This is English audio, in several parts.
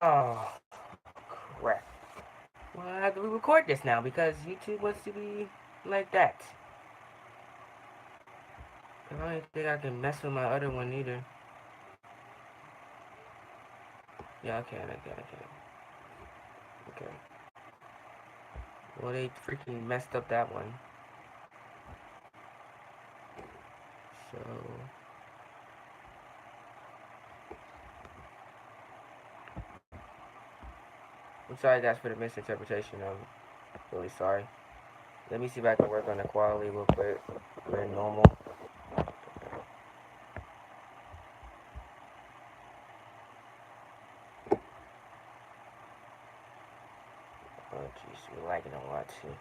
Oh, crap. Well, I have to re-record this now because YouTube wants to be like that. I don't think I can mess with my other one either. Yeah, I can. Okay. Well, they freaking messed up that one. So, I'm sorry guys for the misinterpretation. I'm really sorry. Let me see if I can work on the quality real quick. Very normal. Oh jeez, we're lagging a lot too.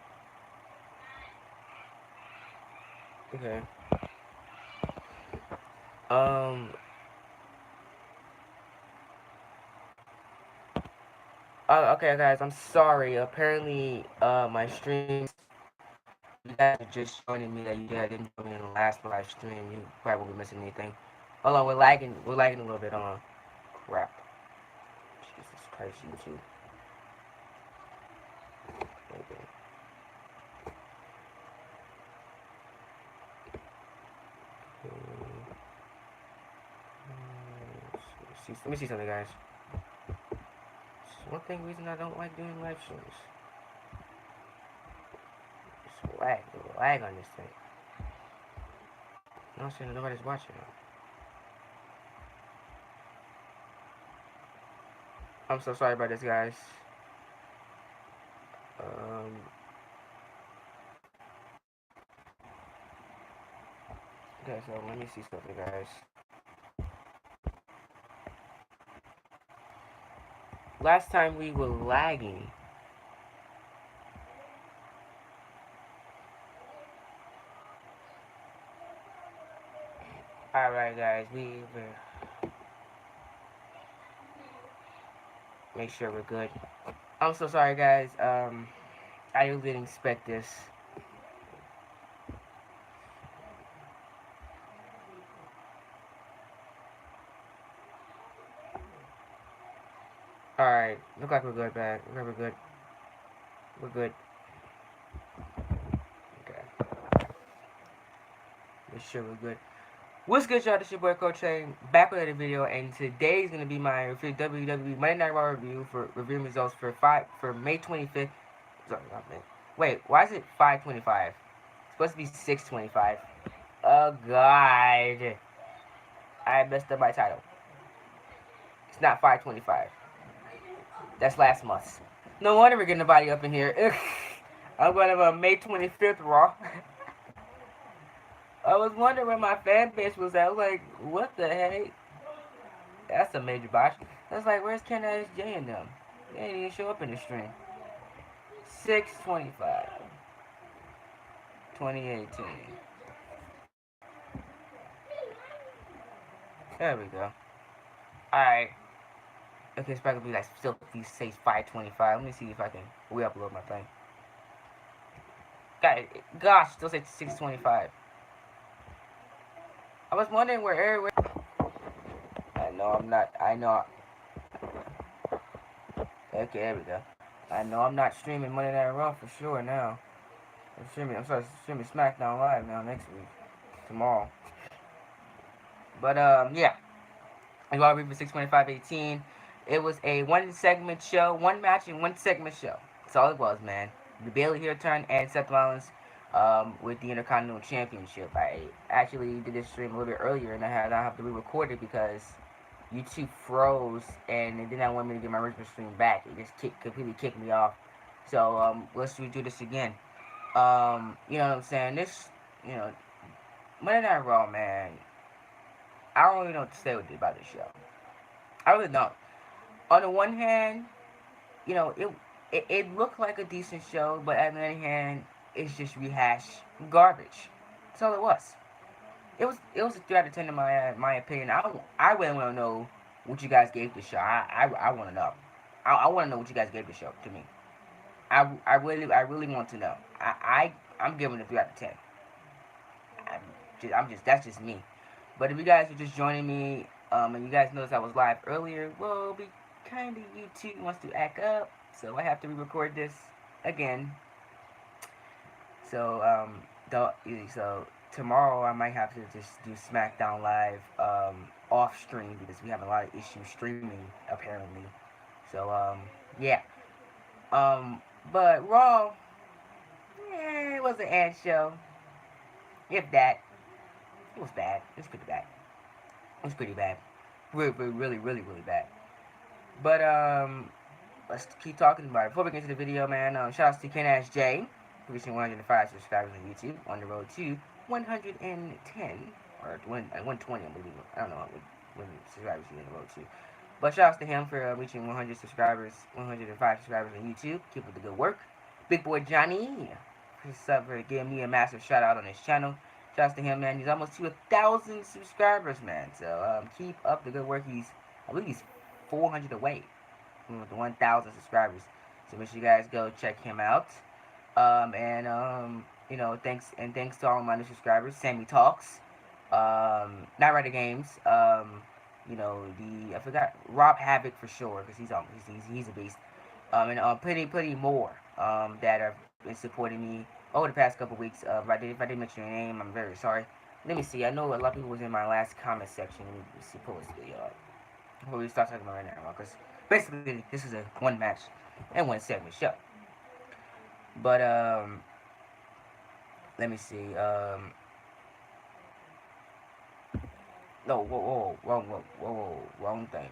Okay. Um. Oh, okay, guys. I'm sorry. Apparently, my streams. You guys are just joining me that you guys didn't join me in the last live stream. You probably won't be missing anything. Hold on, we're lagging. We're lagging a little bit. Hold on. Crap. Jesus Christ, YouTube. Okay. Let me see something, guys. One thing reason I don't like doing live streams. It's lag on this thing. No, I'm saying nobody's watching it. I'm so sorry about this, guys. Um, okay, so let me see something, guys. Last time we were lagging. Alright, guys, we make sure we're good. I'm so sorry, guys. I really didn't expect this. Alright, look like we're good, man. We're good. We're good. Okay. Make sure we're good. What's good, y'all? This your boy Coach Train, back with another video, and today's gonna be my WWE Monday Night Raw review for reviewing results for May 25th. Sorry, not May. Wait, why is it 5:25? It's supposed to be 6:25. Oh God, I messed up my title. It's not 5:25. That's last month. No wonder we're getting nobody up in here. I'm going to May 25th Raw. I was wondering where my fan base was at. I was like, what the heck? That's a major botch. I was like, where's Ken SJ and them? They didn't even show up in the stream. 6/25, 2018. There we go. Alright. Okay, it's probably gonna be like still these say 5:25. Let me see if I can re-upload my thing. Gosh, still say 6:25. I was wondering where. I know I'm not. I know. Okay, there we go. I know I'm not streaming Monday Night Raw for sure now. I'm sorry, streaming SmackDown Live now next week, tomorrow. But yeah. I got to for 6:25:18. It was a one segment show, one match and one segment show. That's all it was, man. The Bailey heel turn and Seth Rollins with the Intercontinental Championship. I actually did this stream a little bit earlier, and I have to re-record it because YouTube froze and it did not want me to get my original stream back. It just completely kicked me off. So let's redo this again. You know what I'm saying? You know, Monday Night Raw, man. I don't really know what to say about this show. I really don't. On the one hand, you know, it looked like a decent show, but on the other hand, it's just rehash garbage. That's all it was. It was a 3 out of 10 in my opinion. I really want to know what you guys gave the show. I want to know. I want to know what you guys gave the show to me. I really want to know. I'm giving it a 3 out of 10. I'm just that's just me. But if you guys are just joining me, and you guys noticed I was live earlier, well, kind of YouTube wants to act up, so I have to re-record this again. So so tomorrow I might have to just do SmackDown Live off stream because we have a lot of issues streaming apparently. So yeah. Um, but Raw, it was an ad show. If that, it was bad. It was pretty bad. It was pretty bad. Really bad. But let's keep talking about it. Before we get into the video, man, shout out to Ken Ash J, reaching 105 subscribers on YouTube, on the road to 110 or 120, I believe. I don't know what subscribers he's on the road to. But shout out to him for reaching 100 subscribers, 105 subscribers on YouTube. Keep up the good work. Big boy Johnny, for giving me a massive shout out on his channel. Shout out to him, man. He's almost to 1,000 subscribers, man. So keep up the good work. I believe he's 400 away from the 1,000 subscribers. So make sure you guys go check him out. You know, thanks to all my new subscribers. Sammy Talks, Night Rider Games. You know, I forgot Rob Havoc for sure because he's a beast. And plenty more that have been supporting me over the past couple weeks. If I didn't mention your name, I'm very sorry. Let me see. I know a lot of people was in my last comment section. Let me see, pull this video up before we start talking about right now, because basically this is a one match and one segment show. But let me see. No, wrong thing.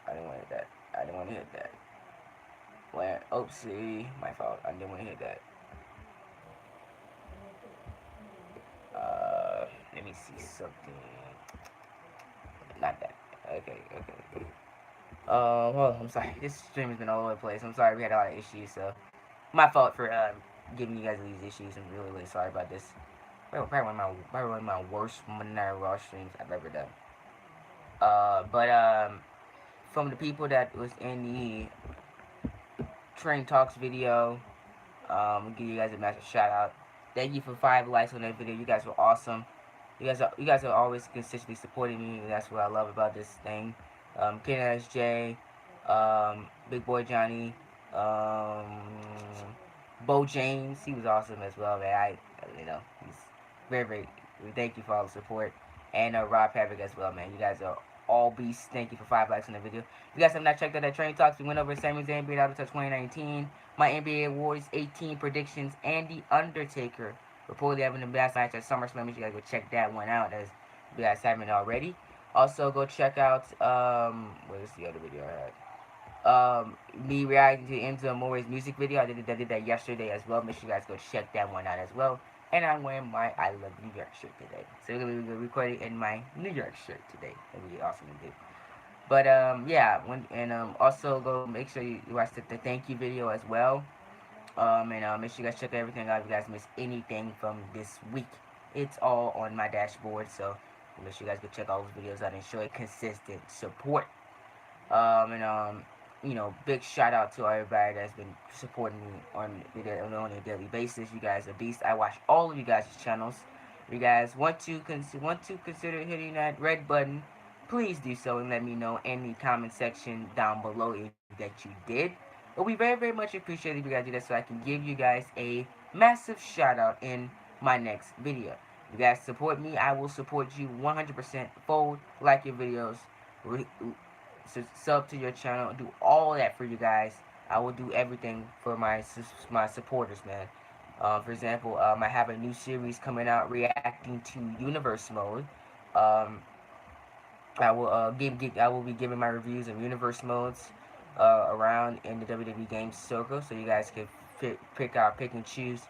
I didn't want to hit that. Oopsie, my fault. I didn't want to hit that. Let me see something. Not that. Okay. Well, I'm sorry. This stream has been all over the place. I'm sorry we had a lot of issues, so my fault for giving you guys these issues. I'm really sorry about this. Probably one of my worst Monday Night Raw streams I've ever done. But from the people that was in the Train Talks video, I'll give you guys a massive shout out. Thank you for 5 likes on that video. You guys were awesome. You guys are always consistently supporting me, and that's what I love about this thing. Ken SJ, Big Boy Johnny, Bo James, he was awesome as well, man. He's very. Thank you for all the support, and Rob Patrick as well, man. You guys are all beasts. Thank you for 5 likes on the video. If you guys have not checked out that Train Talks, we went over Sammy's NBA Out of Touch 2019, my NBA Awards 18 predictions, and The Undertaker reportedly having the best match at SummerSlam. You guys go check that one out as you guys haven't already. Also, go check out what is the other video I had? Me reacting to Enzo Amore's music video. I did that yesterday as well. Make sure you guys go check that one out as well. And I'm wearing my I Love New York shirt today. So we're gonna be recording in my New York shirt today. That'll be awesome to do. But yeah, also go make sure you watch the thank you video as well. Make sure you guys check everything out. If you guys miss anything from this week, it's all on my dashboard. So make sure you guys go check all those videos out and show it consistent support. You know, big shout out to everybody that's been supporting me on a daily basis. You guys are beasts. I watch all of you guys' channels. If you guys want to consider hitting that red button, please do so and let me know in the comment section down below if that you did. But we very much appreciate it if you guys do that so I can give you guys a massive shout out in my next video. If you guys support me, I will support you 100%. Fold, like your videos, sub to your channel, do all that for you guys. I will do everything for my supporters, man. For example, I have a new series coming out reacting to Universe Mode. I will be giving my reviews of Universe Modes around in the WWE Games circle, so you guys can pick and choose.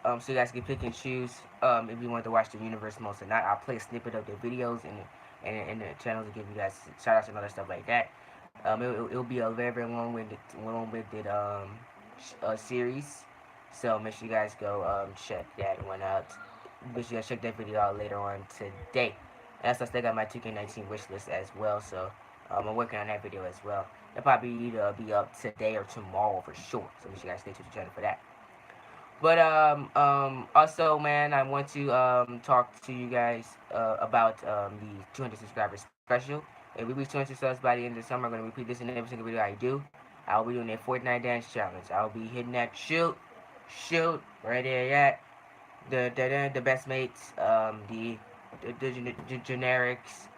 So you guys can pick and choose if you want to watch the Universe Modes or not. I'll play a snippet of the videos in the channels to give you guys shout outs and other stuff like that. It'll be a very long-winded series, so make sure you guys go check that one out. Make sure you guys check that video out later on today. And I still got my 2K19 wish list as well, so I'm working on that video as well. It'll probably either be up today or tomorrow for sure, so make sure you guys stay tuned to the channel for that. But also, man, I want to talk to you guys about the 200 subscribers special. If we reach 200 subs by the end of the summer, I'm gonna repeat this in every single video I do. I'll be doing a Fortnite dance challenge. I'll be hitting that shoot right there at the best mates, the generics,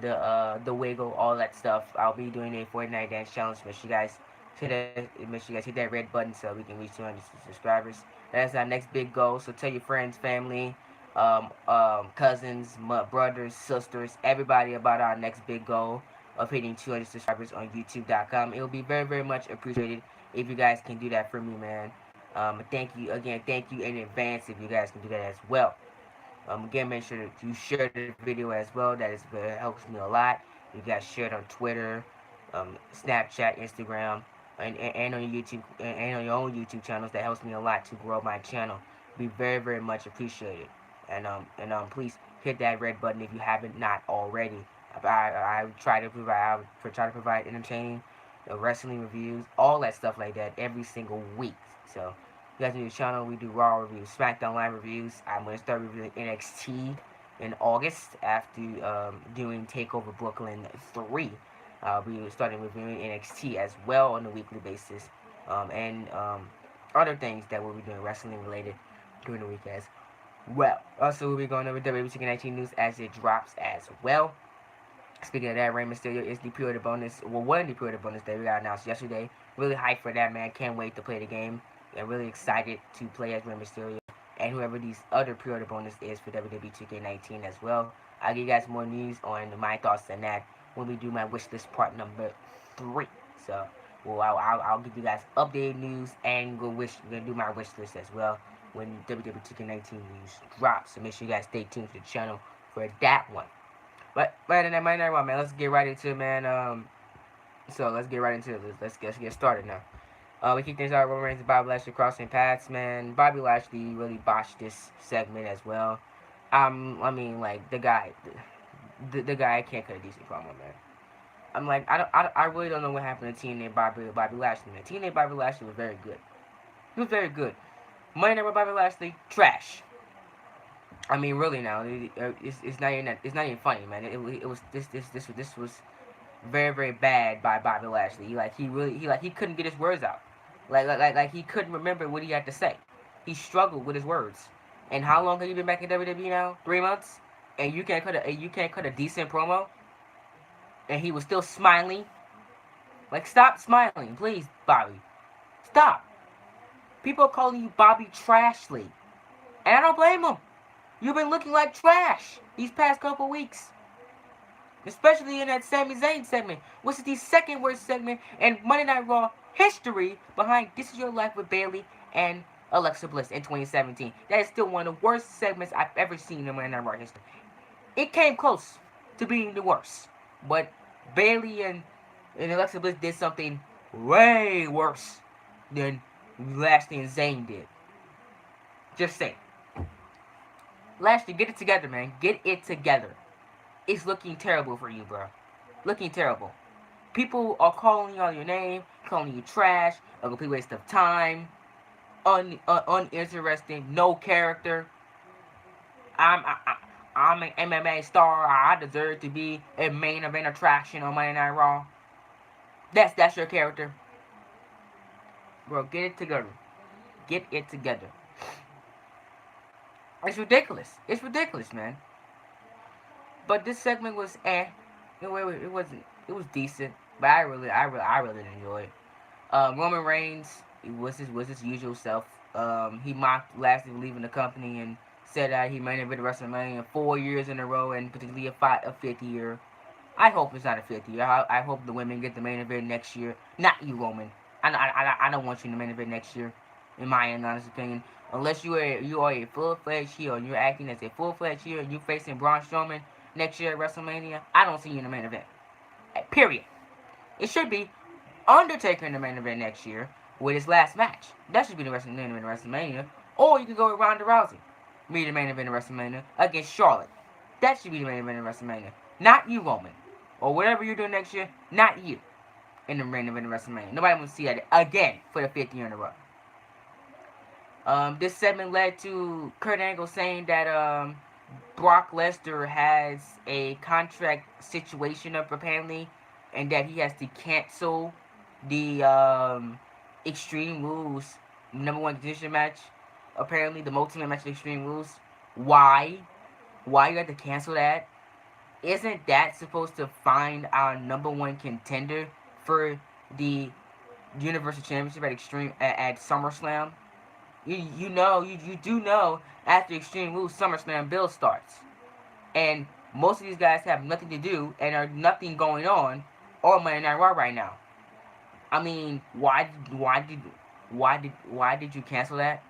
the wiggle, all that stuff. I'll be doing a Fortnite dance challenge. Make sure you guys hit that red button so we can reach 200 subscribers. That's our next big goal. So tell your friends, family, cousins, brothers, sisters, everybody about our next big goal of hitting 200 subscribers on YouTube.com. It will be very, very much appreciated if you guys can do that for me, man. Thank you again. Thank you in advance if you guys can do that as well. Again, make sure that you share the video as well. That helps me a lot. You guys share it on Twitter, Snapchat, Instagram, and on your YouTube and on your own YouTube channels. That helps me a lot to grow my channel. Be very, very much appreciated. And please hit that red button if you haven't not already. I try to provide entertaining wrestling reviews, all that stuff like that every single week. So you guys new to the channel, we do Raw reviews, SmackDown Live reviews. I'm going to start reviewing NXT in August after doing TakeOver Brooklyn 3. We started reviewing NXT as well on a weekly basis. And other things that we'll be doing wrestling related during the week as well. Also, we'll be going over WWE 2K19 news as it drops as well. Speaking of that, Rey Mysterio is the pre-order bonus. Well, one of the pre-order bonus that we got announced yesterday. Really hyped for that, man. Can't wait to play the game. I'm really excited to play as Rey Mysterio and whoever these other pre-order bonus is for WWE 2K19 as well. I'll give you guys more news on my thoughts on that when we do my wish list part number 3. So, well, I'll give you guys updated news and we're gonna do my wish list as well when WWE 2K19 news drops. So make sure you guys stay tuned to the channel for that one. But man, that might not wrong, man. Let's get right into it, man. So let's get right into it. Let's get started now. We kick things out. Roman Reigns and Bobby Lashley crossing paths, man. Bobby Lashley really botched this segment as well. I mean, like the guy I can't cut a decent promo, man. I'm like, I really don't know what happened to TNA Bobby Lashley, man. TNA Bobby Lashley was very good. He was very good. Monday Night Bobby Lashley, trash. I mean, really now, it's not even funny, man. It was this was very, very bad by Bobby Lashley. He couldn't get his words out. Like he couldn't remember what he had to say. He struggled with his words. And how long have you been back in WWE now? 3 months? And you can't cut a decent promo? And he was still smiling? Like, stop smiling, please, Bobby. Stop. People are calling you Bobby Trashley. And I don't blame them. You've been looking like trash these past couple weeks. Especially in that Sami Zayn segment, which is the second worst segment in Monday Night Raw history behind This Is Your Life with Bayley and Alexa Bliss in 2017. That is still one of the worst segments I've ever seen in Monday Night Raw history. It came close to being the worst, but Bayley and Alexa Bliss did something way worse than Lashley and Zayn did. Just saying. Lashley, get it together, man. Get it together. It's looking terrible for you, bro. Looking terrible. People are calling you on your name, calling you trash, a complete waste of time, uninteresting, no character. I'm an MMA star. I deserve to be a main event attraction on Monday Night Raw. That's your character, bro. Get it together. Get it together. It's ridiculous. It's ridiculous, man. But this segment was it wasn't. It was decent, but I really didn't enjoy it. Roman Reigns was his usual self. He mocked Lashley for leaving the company and said that he main evented WrestleMania 4 years in a row and particularly a fifth year. I hope it's not a fifth year. I hope the women get the main event next year. Not you, Roman. I don't want you in the main event next year, in my honest opinion. Unless you are a full-fledged heel and you're acting as a full-fledged heel and you're facing Braun Strowman next year at WrestleMania, I don't see you in the main event. Period. It should be Undertaker in the main event next year with his last match. That should be the main event of WrestleMania. Or you can go with Ronda Rousey. Be the main event of WrestleMania against Charlotte. That should be the main event of WrestleMania. Not you, Roman. Or whatever you're doing next year, not you in the main event of WrestleMania. Nobody wants to see that again for the 5th year in a row. This segment led to Kurt Angle saying that Brock Lesnar has a contract situation up apparently, and that he has to cancel the Extreme Rules number one condition match. Apparently, the multi-man match of Extreme Rules. Why? Why you have to cancel that? Isn't that supposed to find our number one contender for the Universal Championship at at SummerSlam? You do know after Extreme Rules SummerSlam build starts, and most of these guys have nothing to do and are nothing going on or Monday Night Raw right now. I mean, why did you cancel that?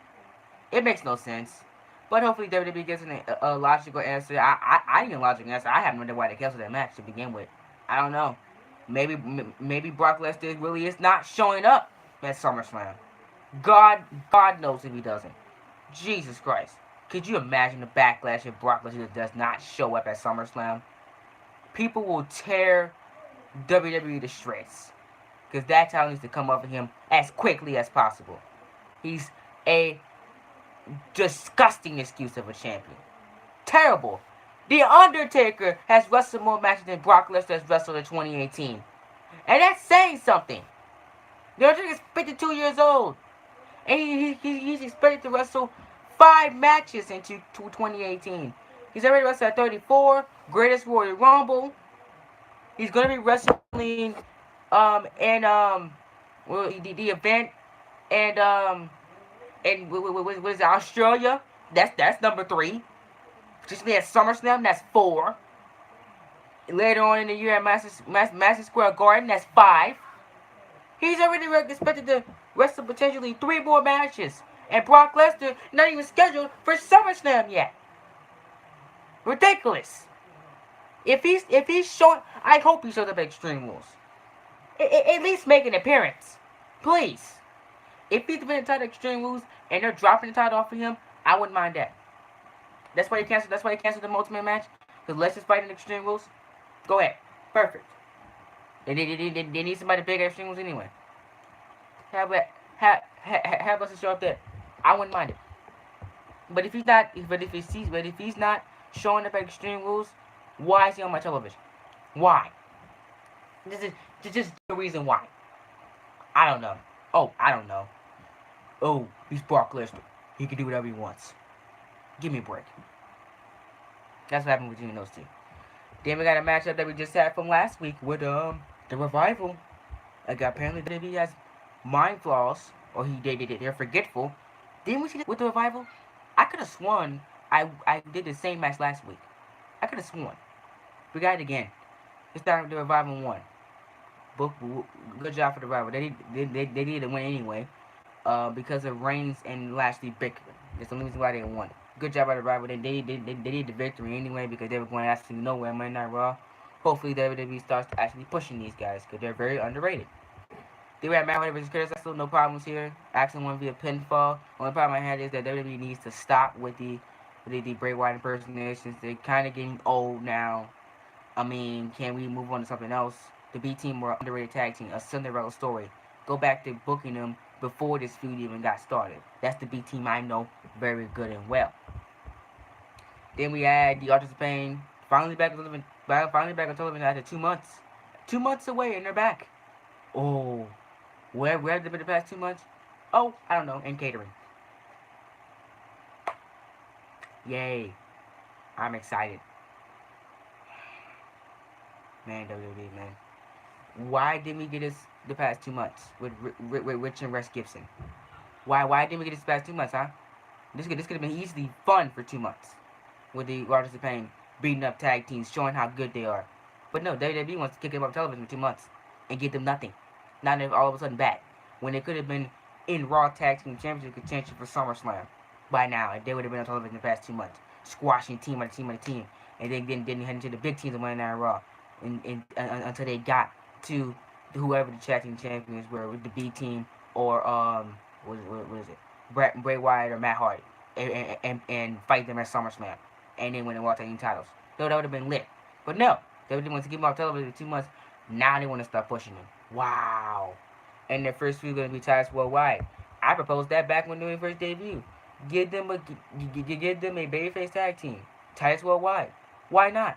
It makes no sense. But hopefully WWE gives a logical answer. I need a logical answer. I have no idea why they canceled that match to begin with. I don't know. Maybe Brock Lesnar really is not showing up at SummerSlam. God knows if he doesn't. Jesus Christ. Could you imagine the backlash if Brock Lesnar does not show up at SummerSlam? People will tear WWE to shreds. Because that talent needs to come up for him as quickly as possible. He's a disgusting excuse of a champion. Terrible. The Undertaker has wrestled more matches than Brock Lesnar has wrestled in 2018. And that's saying something. The Undertaker is 52 years old. And he's expected to wrestle 5 matches in 2018. He's already wrestled at 34, Greatest Royal Rumble. He's going to be wrestling in the event and what is it, Australia? That's number 3. Just at SummerSlam, that's 4. Later on in the year at Madison Square Garden, that's 5. He's already expected to wrestle potentially 3 more matches. And Brock Lesnar not even scheduled for SummerSlam yet. Ridiculous. If he's showing, I hope he shows up at Extreme Rules. At least make an appearance. Please. If he's defending the title at Extreme Rules and they're dropping the title off of him, I wouldn't mind that. That's why you canceled the Ultimate match. Because let's just fight in Extreme Rules. Go ahead. Perfect. They need somebody big at Extreme Rules anyway. Have us show up there. I wouldn't mind it. But if he's not showing up at Extreme Rules, why is he on my television? Why? This is just the reason why. I don't know. I don't know. Oh, he's Brock Lesnar. He can do whatever he wants. Give me a break. That's what happened between those two. Then we got a matchup that we just had from last week with the Revival. Apparently WWE has mind flaws, or they're forgetful. Didn't we see that with the Revival? I could have sworn I did the same match last week. I could have sworn. We got it again. It's time the Revival won. Good job for the Revival. They needed to win anyway. Because of Reigns and Lashley bickering. That's the only reason why they won. Good job by the Revival. They needed the victory anyway because they were going absolutely nowhere on Monday Night Raw. Hopefully WWE starts actually pushing these guys because they're very underrated. They were at Matt Hardy versus Curtis Axel, no problems here. Axel won via pinfall. Only problem I had is that WWE needs to stop with the Bray Wyatt impersonations. They're kind of getting old now. I mean, can we move on to something else? The B Team were underrated tag team, a Cinderella story. Go back to booking them before this feud even got started. That's the B Team I know very good and well. Then we had the Authors of Pain finally back on television after 2 months. 2 months away and they're back. Oh, where have they been the past 2 months? Oh, I don't know, in catering. Yay. I'm excited. Man, WWE, man. Why didn't we get this the past 2 months with Rich and Rex Gibson? Why didn't we get this the past 2 months, huh? This could have been easily fun for 2 months. With the Authors of Pain beating up tag teams, showing how good they are. But no, WWE wants to kick them off television for 2 months and get them nothing. Not all of a sudden back. When they could have been in Raw Tag Team Championship contention for SummerSlam by now. And they would have been on television the past 2 months. Squashing team after team after team. And then didn't head into the big teams of Monday Night Raw. Until they got to whoever the tag team champions were. With the B Team or, what is it? Bray Wyatt or Matt Hardy. And fight them at SummerSlam. And then win the Raw Tag Team titles. So that would have been lit. But no. They didn't want to keep them off television for 2 months. Now they want to start pushing them. Wow. And their first feud going to be Titus Worldwide. I proposed that back when doing first debut. Give them a give them a babyface tag team. Titus Worldwide. Why not?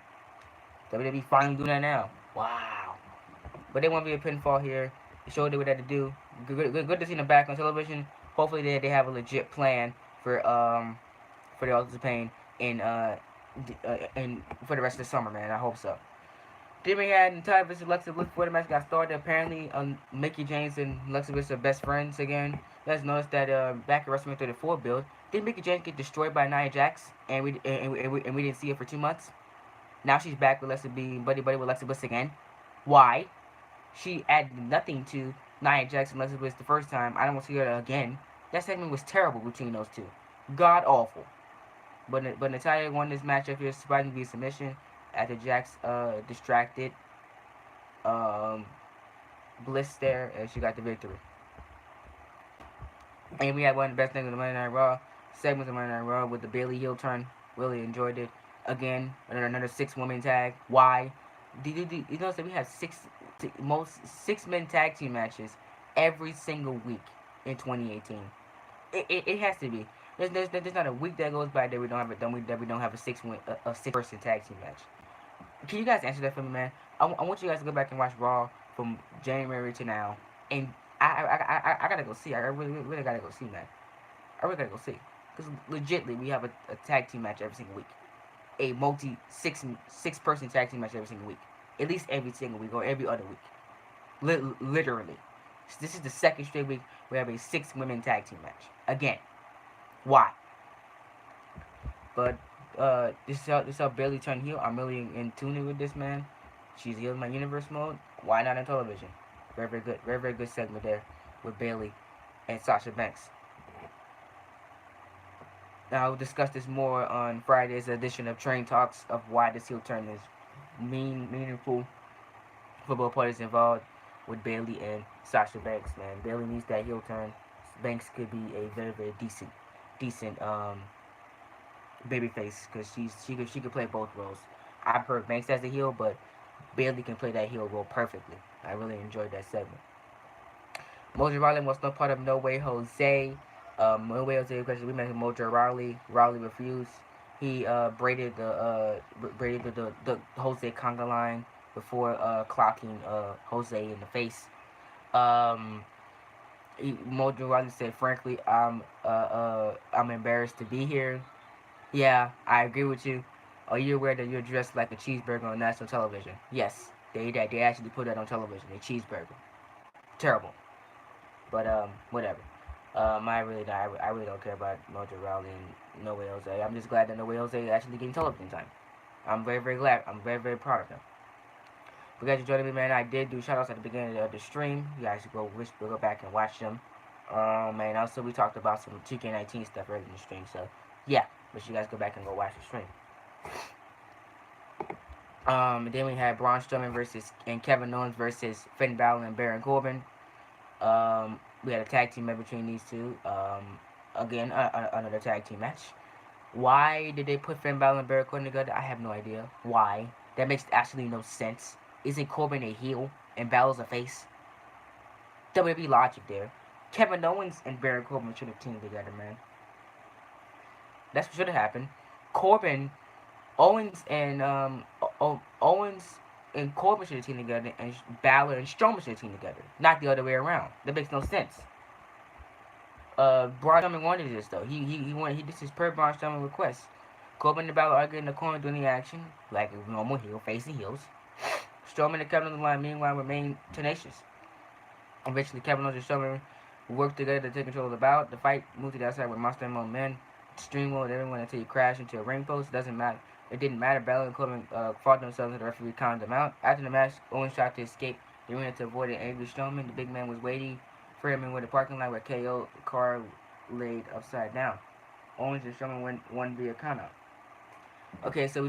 WWE finally doing that now. Wow. But they want to be a pinfall here. They showed what they had to do. Good to see them back on television. Hopefully they have a legit plan for the Authors of Pain in for the rest of the summer, man. I hope so. Then we had Ty vs. Alexa Bliss before the match got started. Apparently, Mickey James and Alexa Bliss are best friends again. Let's notice that back at WrestleMania 34 build, did Mickey James get destroyed by Nia Jax, and we didn't see it for 2 months? Now she's back with Alexa being buddy with Alexa Bliss again. Why? She added nothing to Nia Jax and Alexa Bliss the first time. I don't want to see her again. That segment was terrible between those two. God awful. But Natalya won this matchup here, surprisingly via submission after Jax distracted Bliss there, and she got the victory. And we had one of the best things of the Monday Night Raw segments of Monday Night Raw with the Bayley heel turn. Really enjoyed it. Again, another 6-woman tag. Why? You notice that we have six-men tag team matches every single week in 2018. It has to be. There's not a week that goes by that we don't have a six-person tag team match. Can you guys answer that for me, man? I want you guys to go back and watch Raw from January to now, and I gotta go see. I really gotta go see, man. I really gotta go see, because legitly we have a tag team match every single week, a six-person tag team match every single week, at least every single week or every other week. Literally, this is the second straight week we have a 6-women tag team match again. Why? But this is how Bayley turned heel. I'm really in tune with this, man. She's heel in my universe mode. Why not on television? Very good. Very good segment there with Bayley and Sasha Banks. Now I'll discuss this more on Friday's edition of Train Talks of why this heel turn is meaningful for both parties involved with Bayley and Sasha Banks, man. Bayley needs that heel turn. Banks could be a very decent babyface, because she could play both roles. I've heard Banks as a heel, but Bayley can play that heel role perfectly. I really enjoyed that segment. Mojo Rawley was no part of No Way Jose. No Way Jose question. We met Mojo Rawley. Rawley refused. He braided the Jose conga line before clocking Jose in the face. Mojo Rawley said, "Frankly, I'm embarrassed to be here." Yeah, I agree with you. Are you aware that you're dressed like a cheeseburger on national television? Yes, they actually put that on television. A cheeseburger. Terrible. But whatever. I really don't care about Mojo Rawley and No Way Jose. I'm just glad that No Way Jose is actually getting television time. I'm very glad. I'm very proud of him. For you guys joining me, man, I did do shout outs at the beginning of the stream. You guys go back and watch them. And also we talked about some 2K19 stuff earlier in the stream. So yeah, but you guys go back and go watch the stream. And then we had Braun Strowman and Kevin Owens versus Finn Balor and Baron Corbin. We had a tag team match between these two. Again, another tag team match. Why did they put Finn Balor and Baron Corbin together? I have no idea. Why? That makes absolutely no sense. Isn't Corbin a heel and Balor's a face? WWE logic there. Kevin Owens and Baron Corbin should have teamed together, man. That's what should have happened. Owens and Corbin should have teamed together, and Balor and Strowman should have teamed together. Not the other way around. That makes no sense. Braun Strowman wanted this though. This is per Braun Strowman request. Corbin and Balor arguing in the corner doing the action like a normal heel, facing heels. Strowman and Kevin on the line, meanwhile, remain tenacious. Eventually, Kevin Owens and Strowman work together to take control of the bout. The fight moved to the outside with Monster among men. Stream mode everyone until you crash into a ring post. Doesn't matter. It didn't matter. Balor and Corbin fought themselves and the referee counted them out. After the match, Owens tried to escape the arena to avoid an angry Strowman. The big man was waiting for him in the parking lot where KO car laid upside down. Owens and Strowman won via countout. Okay, so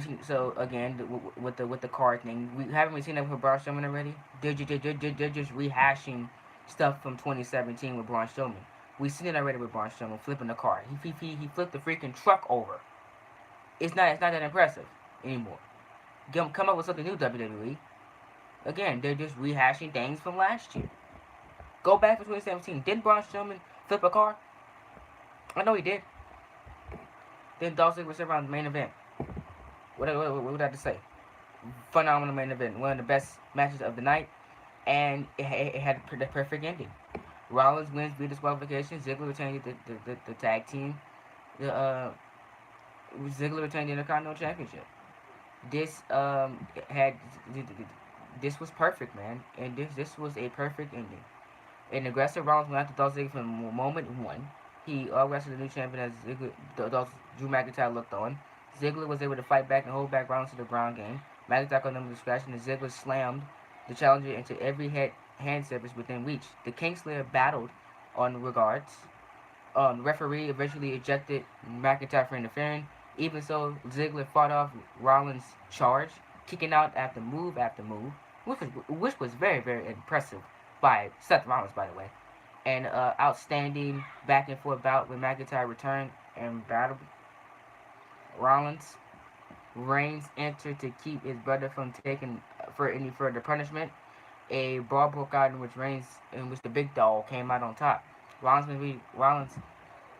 again with the card thing, we haven't we seen that with Braun Strowman already? They're just rehashing stuff from 2017 with Braun Strowman. We've seen it already with Braun Strowman flipping the car. He flipped the freaking truck over. It's not that impressive anymore. Come up with something new, WWE. Again, they're just rehashing things from last year. Go back to 2017. Didn't Braun Strowman flip a car? I know he did. Then Dolph Ziggler was around the main event. What would I have to say? Phenomenal main event. One of the best matches of the night. And it had the perfect ending. Rollins wins via disqualification. Ziggler retained the tag team. The Ziggler retained the Intercontinental Championship. This had this was perfect, man, and this was a perfect ending. An aggressive Rollins went after Dolph Ziggler from moment one. He wrestled the new champion as Drew McIntyre looked on. Ziggler was able to fight back and hold back Rollins to the ground game. McIntyre caught him with a scratch, and Ziggler slammed the challenger into every hand surface within reach. The Kingslayer battled on regards. The referee eventually ejected McIntyre for interfering. Even so, Ziggler fought off Rollins' charge, kicking out after move, which was very, very impressive by Seth Rollins, by the way. And outstanding back and forth bout when McIntyre returned and battled Rollins. Reigns entered to keep his brother from taking for any further punishment. A brawl broke out in which the big dog came out on top. Rollins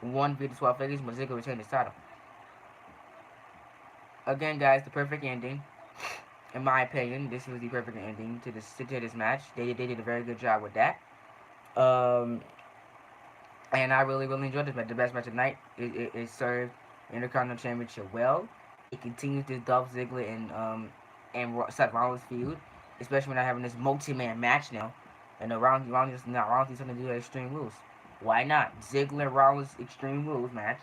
won via the 12 figures, but Ziggler retained his title. Again, guys, the perfect ending. In my opinion, this was the perfect ending to this match. They did a very good job with that. And I really enjoyed this match. The best match of the night. It served Intercontinental Championship well. It continues this Dolph Ziggler and Seth Rollins feud, especially when they're having this multi-man match now. And Rollins is going to do Extreme Rules. Why not? Ziggler Rollins Extreme Rules match.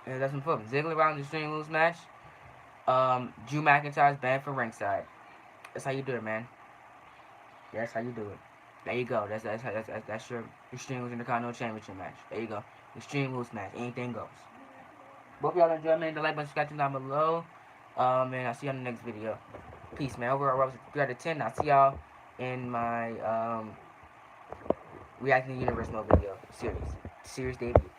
Yeah, that's important. Ziggler Rollins Extreme Rules match. Drew McIntyre's banned from ringside. That's how you do it, man. That's how you do it. There you go. That's your Extreme Rules Intercontinental Championship match. There you go. Extreme Rules match. Anything goes. Hope y'all enjoy, man. The like button, subscribe down below. And I'll see you on the next video. Peace, man. Overall, 3 out of 10. I'll see y'all in my Reacting to the Universe mode video series debut.